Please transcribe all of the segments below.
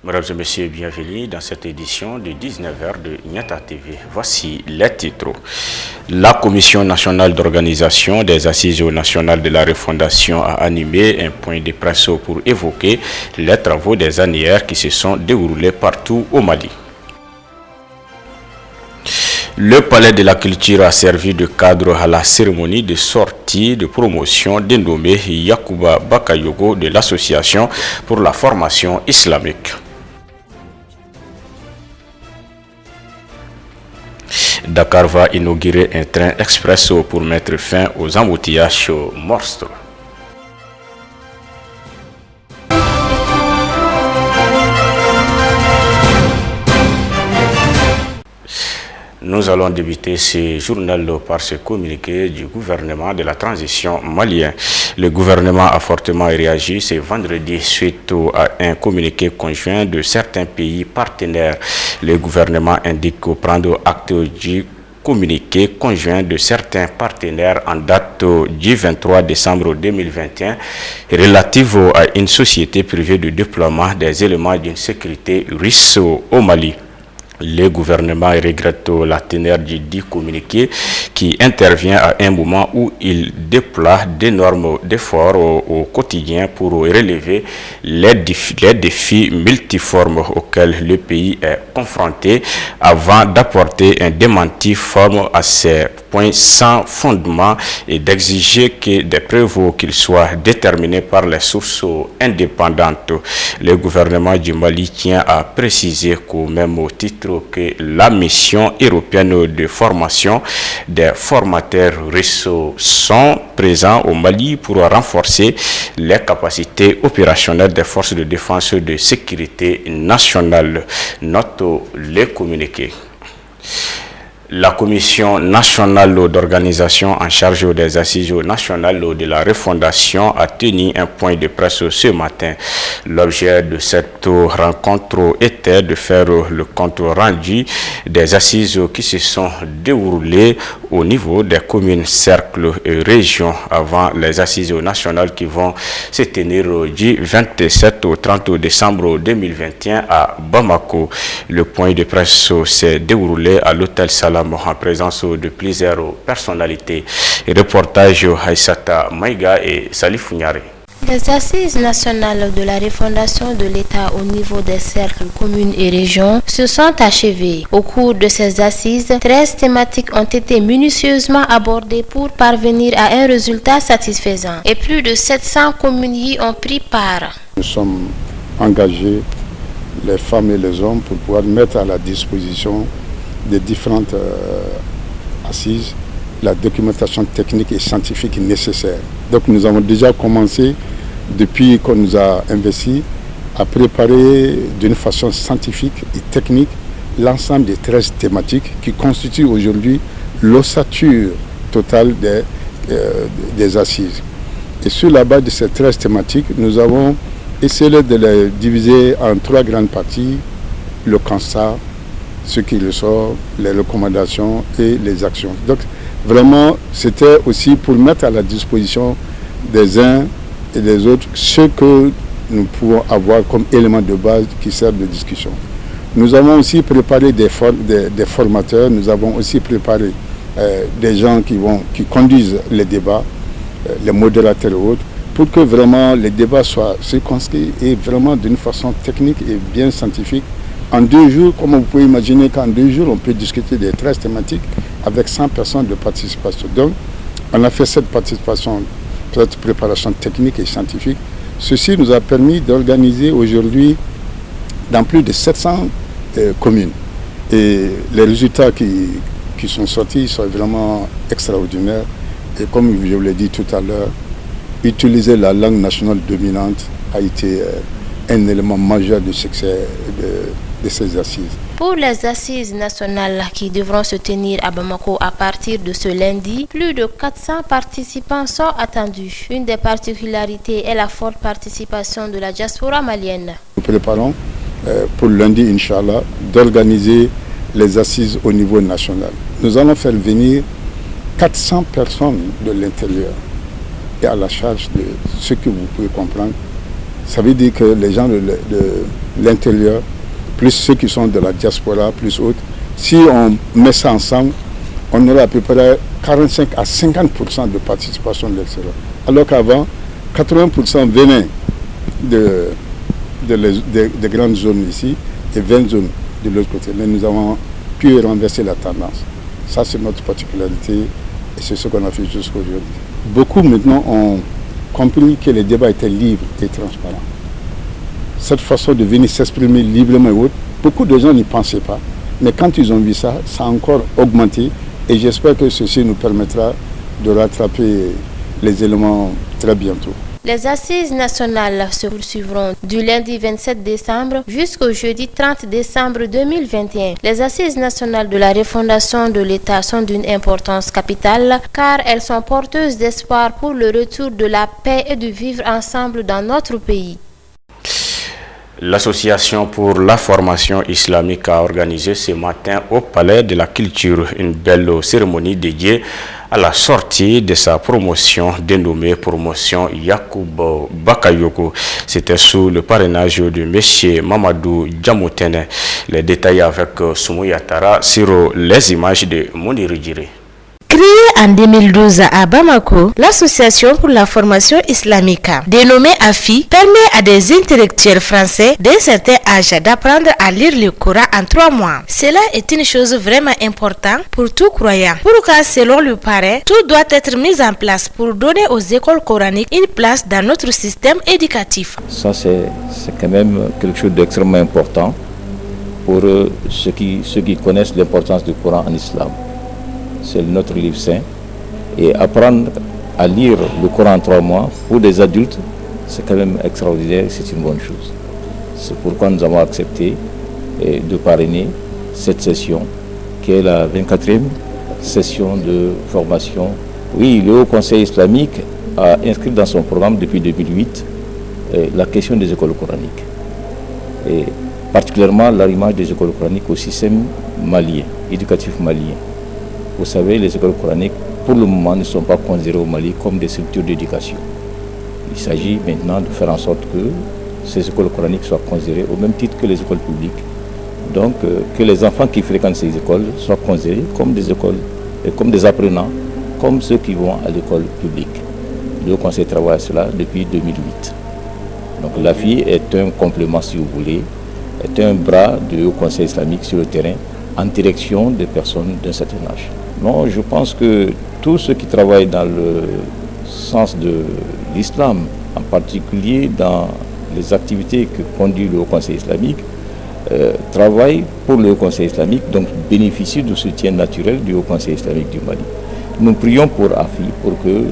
Mesdames et messieurs, bienvenue dans cette édition de 19h de Niata TV. Voici les titres. La Commission nationale d'organisation des assises nationales de la refondation a animé un point de presse pour évoquer les travaux des annières qui se sont déroulés partout au Mali. Le Palais de la Culture a servi de cadre à la cérémonie de sortie de promotion dénommée Yacouba Bakayogo de l'Association pour la formation islamique. Dakar va inaugurer un train express pour mettre fin aux embouteillages monstres. Nous allons débuter ce journal par ce communiqué du gouvernement de la transition malien. Le gouvernement a fortement réagi ce vendredi suite à un communiqué conjoint de certains pays partenaires. Le gouvernement indique prendre acte du communiqué conjoint de certains partenaires en date du 23 décembre 2021 relative à une société privée de déploiement des éléments d'une sécurité russe au Mali. Le gouvernement regrette la teneur du dit communiqué qui intervient à un moment où il déploie d'énormes efforts au quotidien pour relever les défis multiformes auxquels le pays est confronté avant d'apporter un démenti ferme à ces points sans fondement et d'exiger que des preuves qu'ils soient déterminés par les sources indépendantes. Le gouvernement du Mali tient à préciser qu'au même titre que la mission européenne de formation des formateurs russes sont présents au Mali pour renforcer les capacités opérationnelles des forces de défense et de sécurité nationale. Note les communiqués. La Commission nationale d'organisation en charge des assises nationales de la refondation a tenu un point de presse ce matin. L'objet de cette rencontre était de faire le compte rendu des assises qui se sont déroulées au niveau des communes, cercles et régions avant les assises nationales qui vont se tenir du 27 au 30 décembre 2021 à Bamako. Le point de presse s'est déroulé à l'hôtel Salam en présence de plusieurs personnalités. Reportage Aïssata Maïga et Salif Niare. Les assises nationales de la refondation de l'État au niveau des cercles, communes et régions se sont achevées. Au cours de ces assises, 13 thématiques ont été minutieusement abordées pour parvenir à un résultat satisfaisant et plus de 700 communes y ont pris part. Nous sommes engagés, les femmes et les hommes, pour pouvoir mettre à la disposition des différentes assises la documentation technique et scientifique nécessaire. Donc nous avons déjà commencé, depuis qu'on nous a investi, à préparer d'une façon scientifique et technique l'ensemble des 13 thématiques qui constituent aujourd'hui l'ossature totale des assises. Et sur la base de ces 13 thématiques, nous avons essayé de les diviser en 3 grandes parties: le constat, ce qui ressort, les recommandations et les actions. Donc vraiment, c'était aussi pour mettre à la disposition des uns et des autres ce que nous pouvons avoir comme éléments de base qui servent de discussion. Nous avons aussi préparé des formateurs, nous avons aussi préparé des gens qui conduisent les débats, les modérateurs et autres, pour que vraiment les débats soient circonscrits et vraiment d'une façon technique et bien scientifique. En 2 jours, comme vous pouvez imaginer qu'en 2 jours, on peut discuter des 13 thématiques avec 100 personnes de participation. Donc, on a fait cette participation, cette préparation technique et scientifique. Ceci nous a permis d'organiser aujourd'hui dans plus de 700 communes. Et les résultats qui sont sortis sont vraiment extraordinaires. Et comme je vous l'ai dit tout à l'heure, utiliser la langue nationale dominante a été un élément majeur de succès de ces assises. Pour les assises nationales qui devront se tenir à Bamako à partir de ce lundi, plus de 400 participants sont attendus. Une des particularités est la forte participation de la diaspora malienne. Nous préparons pour lundi, Inch'Allah, d'organiser les assises au niveau national. Nous allons faire venir 400 personnes de l'intérieur et à la charge de ce que vous pouvez comprendre. Ça veut dire que les gens de l'intérieur, plus ceux qui sont de la diaspora, plus autres, si on met ça ensemble, on aura à peu près 45 à 50% de participation de l'extérieur. Alors qu'avant, 80% venaient des grandes zones ici et 20 zones de l'autre côté. Mais nous avons pu renverser la tendance. Ça, c'est notre particularité et c'est ce qu'on a fait jusqu'à aujourd'hui. Beaucoup maintenant ont compris que les débats étaient libres et transparents. Cette façon de venir s'exprimer librement et autres, beaucoup de gens n'y pensaient pas. Mais quand ils ont vu ça, ça a encore augmenté et j'espère que ceci nous permettra de rattraper les éléments très bientôt. Les assises nationales se poursuivront du lundi 27 décembre jusqu'au jeudi 30 décembre 2021. Les assises nationales de la refondation de l'État sont d'une importance capitale car elles sont porteuses d'espoir pour le retour de la paix et du vivre ensemble dans notre pays. L'Association pour la formation islamique a organisé ce matin au Palais de la Culture une belle cérémonie dédiée à la sortie de sa promotion dénommée Promotion Yacoub Bakayoko. C'était sous le parrainage de M. Mamadou Djamotene. Les détails avec Soumou Yatara sur les images de Mouniridjiri. Créée en 2012 à Bamako, l'Association pour la formation islamique, dénommée AFI, permet à des intellectuels français d'un certain âge d'apprendre à lire le Coran en 3 mois. Cela est une chose vraiment importante pour tout croyant. Pourquoi, selon le parrain, tout doit être mis en place pour donner aux écoles coraniques une place dans notre système éducatif. Ça, c'est quand même quelque chose d'extrêmement important pour ceux qui connaissent l'importance du Coran en islam. C'est notre livre saint. Et apprendre à lire le Coran en 3 mois pour des adultes, c'est quand même extraordinaire, c'est une bonne chose. C'est pourquoi nous avons accepté de parrainer cette session, qui est la 24e session de formation. Oui, le Haut Conseil islamique a inscrit dans son programme depuis 2008 la question des écoles coraniques. Et particulièrement l'arrimage des écoles coraniques au système malien, éducatif malien. Vous savez, les écoles coraniques, pour le moment, ne sont pas considérées au Mali comme des structures d'éducation. Il s'agit maintenant de faire en sorte que ces écoles coraniques soient considérées au même titre que les écoles publiques. Donc, que les enfants qui fréquentent ces écoles soient considérés comme des écoles, comme des apprenants, comme ceux qui vont à l'école publique. Le Conseil travaille à cela depuis 2008. Donc, l'AFI est un complément, si vous voulez, est un bras du Haut Conseil islamique sur le terrain en direction des personnes d'un certain âge. Non, je pense que tous ceux qui travaillent dans le sens de l'islam, en particulier dans les activités que conduit le Haut Conseil islamique, travaillent pour le Haut Conseil islamique, donc bénéficient du soutien naturel du Haut Conseil islamique du Mali. Nous prions pour AFI pour que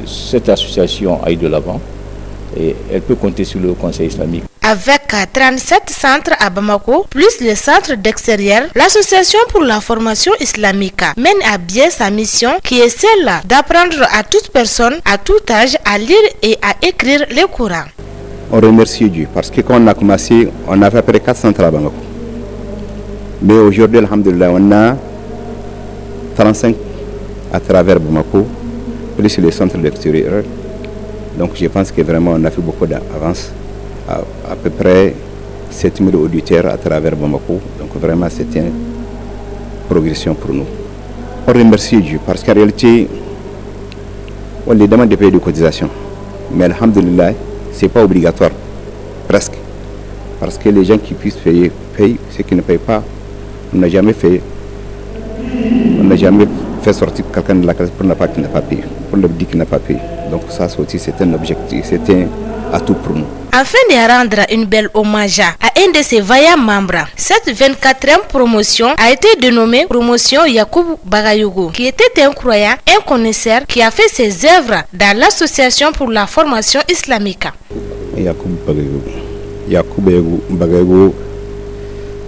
cette association aille de l'avant et elle peut compter sur le Haut Conseil islamique. Avec 37 centres à Bamako, plus les centres d'extérieur, l'Association pour la formation islamique mène à bien sa mission qui est celle d'apprendre à toute personne, à tout âge, à lire et à écrire le Coran. On remercie Dieu parce que quand on a commencé, on avait à peu près 4 centres à Bamako. Mais aujourd'hui, alhamdoulilah, on a 35 à travers Bamako, plus les centres d'extérieur. Donc je pense que vraiment on a fait beaucoup d'avance. À peu près 7000 auditeurs à travers Bamako. Donc vraiment c'est une progression pour nous. On remercie Dieu parce qu'en réalité, on les demande de payer de cotisation. Mais alhamdoulilah, ce n'est pas obligatoire, presque. Parce que les gens qui puissent payer, payent. Ceux qui ne payent pas, on n'a jamais fait sortir quelqu'un de la classe pour ne pas qu'il n'a pas payé, pour le dire qu'il n'a pas payé. Donc ça aussi c'est un objectif, c'est un atout pour nous. Afin de rendre une belle hommage à un de ses vaillants membres, cette 24e promotion a été dénommée Promotion Yacoub Bakayoko, qui était un croyant, un connaisseur qui a fait ses œuvres dans l'Association pour la formation islamique. Yacoub Bakayoko,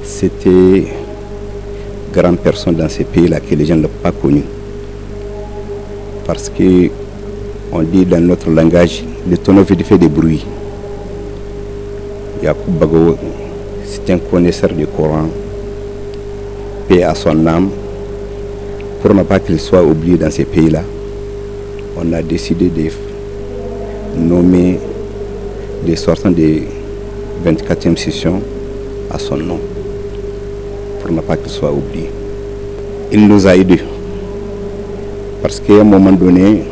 c'était grande personne dans ces pays-là que les gens n'ont pas connu. Parce que on dit dans notre langage, le tonneau fait des bruits. Yacoub Bago, c'est un connaisseur du Coran, paix à son âme. Pour ne pas qu'il soit oublié dans ces pays-là, on a décidé de nommer les sortants de 24e session à son nom, pour ne pas qu'il soit oublié. Il nous a aidés, parce qu'à un moment donné,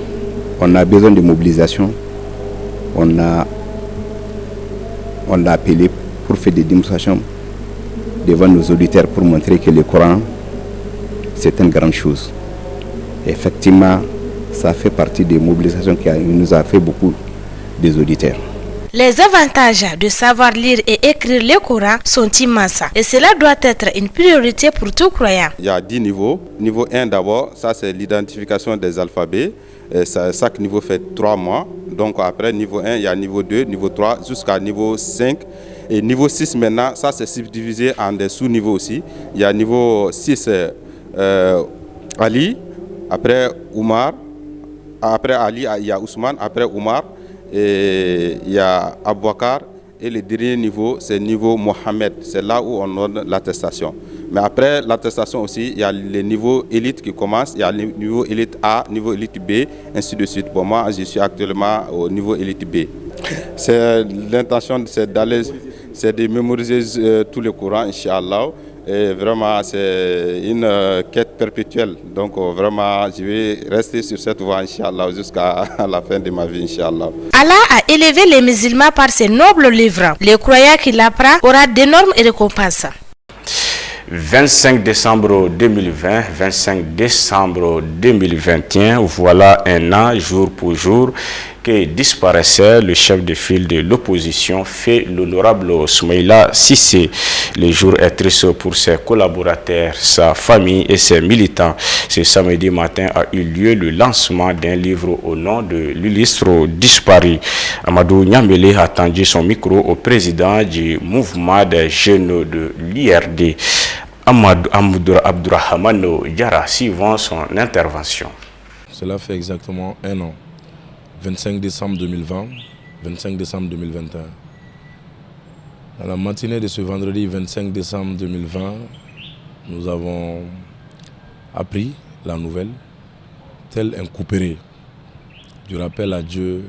on a besoin de mobilisation. On l'a appelé pour faire des démonstrations devant nos auditeurs pour montrer que le Coran, c'est une grande chose. Et effectivement, ça fait partie des mobilisations qui nous a fait beaucoup des auditeurs. Les avantages de savoir lire et écrire le Coran sont immenses et cela doit être une priorité pour tout croyant. Il y a 10 niveaux. Niveau 1 d'abord, ça c'est l'identification des alphabets. Chaque niveau fait 3 mois. Donc après niveau 1, il y a niveau 2, niveau 3 jusqu'à niveau 5. Et niveau 6 maintenant, ça c'est subdivisé en des sous-niveaux aussi. Il y a niveau 6 Ali, après Oumar, après Ali il y a Ousmane, après Oumar. Et il y a Abouakar et le dernier niveau, c'est niveau Mohamed. C'est là où on donne l'attestation. Mais après l'attestation aussi, il y a les niveaux élites qui commencent. Il y a le niveau élite A, niveau élite B, ainsi de suite. Pour moi, je suis actuellement au niveau élite B. L'intention, c'est de mémoriser tous les courants, Inch'Allah. Et vraiment, c'est une quête perpétuelle. Donc vraiment, je vais rester sur cette voie, Inch'Allah, jusqu'à la fin de ma vie, Inch'Allah. Allah a élevé les musulmans par ses nobles livres. Les croyants qui l'apprennent aura d'énormes récompenses. 25 décembre 2020, 25 décembre 2021, voilà un an, jour pour jour, que disparaissait le chef de file de l'opposition, fait l'honorable Soumaïla Cissé. Le jour est triste pour ses collaborateurs, sa famille et ses militants. Ce samedi matin a eu lieu le lancement d'un livre au nom de l'illustre disparu. Amadou Niambélé a tendu son micro au président du mouvement des jeunes de l'IRD. Amadou Abdourahmane Diarra, suivant son intervention. Cela fait exactement un an, 25 décembre 2020, 25 décembre 2021. Dans la matinée de ce vendredi 25 décembre 2020, nous avons appris la nouvelle, tel un couperet, du rappel à Dieu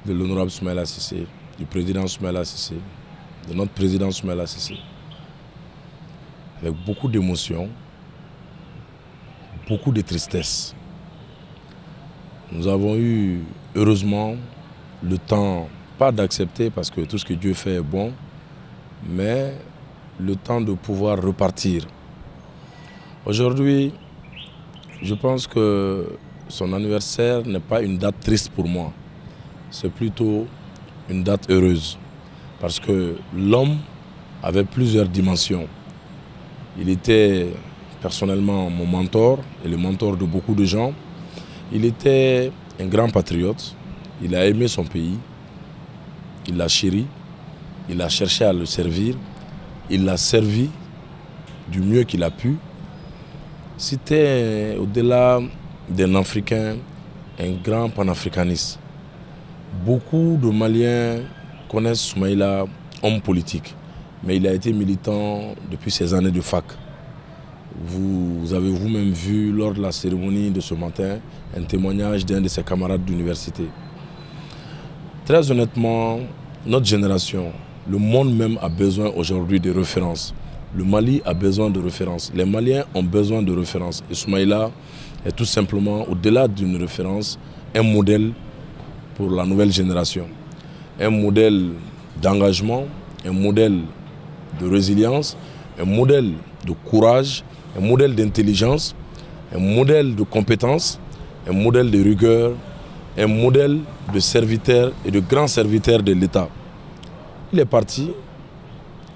de l'honorable Soumaïla Cissé, du président Soumaïla Cissé, de notre président Soumaïla Cissé. Avec beaucoup d'émotions, beaucoup de tristesse. Nous avons eu, heureusement, le temps, pas d'accepter parce que tout ce que Dieu fait est bon, mais le temps de pouvoir repartir. Aujourd'hui, je pense que son anniversaire n'est pas une date triste pour moi. C'est plutôt une date heureuse. Parce que l'homme avait plusieurs dimensions. Il était personnellement mon mentor et le mentor de beaucoup de gens. Il était un grand patriote. Il a aimé son pays. Il l'a chéri. Il a cherché à le servir. Il l'a servi du mieux qu'il a pu. C'était au-delà d'un Africain, un grand panafricaniste. Beaucoup de Maliens connaissent Soumaïla, homme politique. Mais il a été militant depuis ses années de fac. Vous avez vous-même vu lors de la cérémonie de ce matin un témoignage d'un de ses camarades d'université. Très honnêtement, notre génération, le monde même a besoin aujourd'hui de références. Le Mali a besoin de références. Les Maliens ont besoin de références. Et Soumaïla est tout simplement, au-delà d'une référence, un modèle pour la nouvelle génération. Un modèle d'engagement, un modèle de résilience, un modèle de courage, un modèle d'intelligence, un modèle de compétence, un modèle de rigueur, un modèle de serviteur et de grand serviteur de l'État. Il est parti,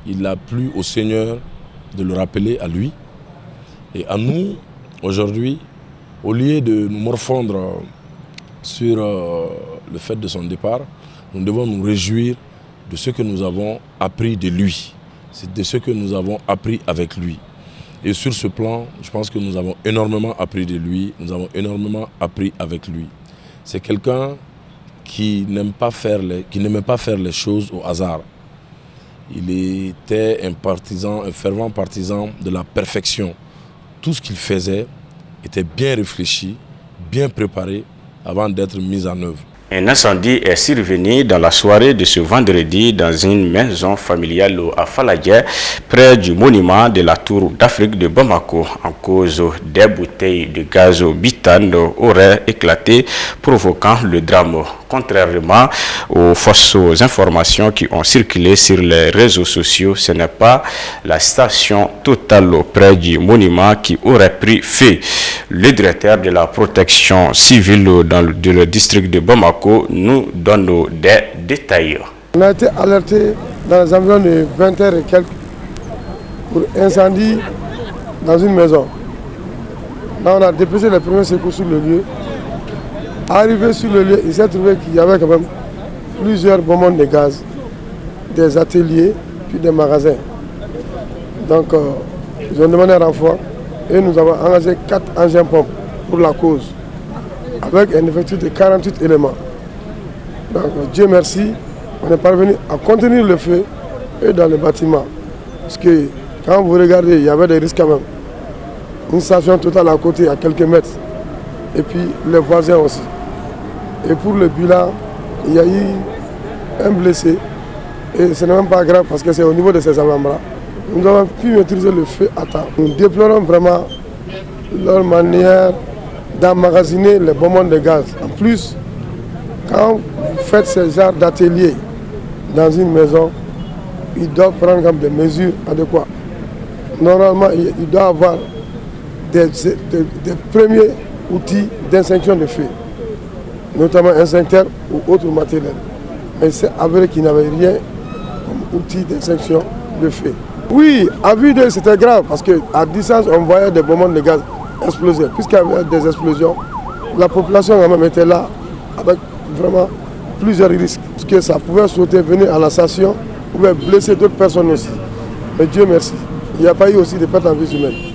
il a plu au Seigneur de le rappeler à lui et à nous, aujourd'hui, au lieu de nous morfondre sur le fait de son départ, nous devons nous réjouir de ce que nous avons appris de lui. c'est de ce que nous avons appris avec lui. Et sur ce plan, je pense que nous avons énormément appris de lui, nous avons énormément appris avec lui. C'est quelqu'un qui n'aimait pas faire les choses au hasard. Il était un fervent partisan de la perfection. Tout ce qu'il faisait était bien réfléchi, bien préparé avant d'être mis en œuvre. Un incendie est survenu dans la soirée de ce vendredi dans une maison familiale à Faladje, près du monument de la Tour d'Afrique de Bamako. En cause, des bouteilles de gaz butane auraient éclaté, provoquant le drame. Contrairement aux fausses informations qui ont circulé sur les réseaux sociaux, ce n'est pas la station Total près du monument qui aurait pris feu. Le directeur de la protection civile dans le district de Bamako nous donne des détails. On a été alerté dans les environs de 20h et quelques pour incendie dans une maison. Là, on a dépêché les premiers secours sur le lieu. Arrivé sur le lieu, il s'est trouvé qu'il y avait quand même plusieurs bonbonnes de gaz, des ateliers, puis des magasins. Donc, ils ont demandé un renfort et nous avons engagé 4 engins pompes pour la cause, avec un effectif de 48 éléments. Donc, Dieu merci, on est parvenu à contenir le feu et dans le bâtiment. Parce que quand vous regardez, il y avait des risques quand même. Une station totale à côté, à quelques mètres. Et puis les voisins aussi. Et pour le bilan, il y a eu un blessé. Et ce n'est même pas grave parce que c'est au niveau de ces avant-bras. Nous avons pu maîtriser le feu à temps. Nous déplorons vraiment leur manière d'emmagasiner les bonbonnes de gaz. En plus, quand vous faites ce genre d'atelier dans une maison, ils doivent prendre comme des mesures adéquates. Normalement, il doit avoir des premiers outils d'extinction de feu, notamment extincteur ou autre matériel. Mais c'est avéré qu'il n'avait rien comme outil d'extinction de feu. Oui, à vue d'œil, c'était grave parce qu'à distance, on voyait des bonbonnes de gaz exploser. Puisqu'il y avait des explosions, la population quand même était là avec vraiment plusieurs risques. Parce que ça pouvait sauter, venir à la station, pouvait blesser d'autres personnes aussi. Mais Dieu merci, il n'y a pas eu aussi de pertes en vie humaine.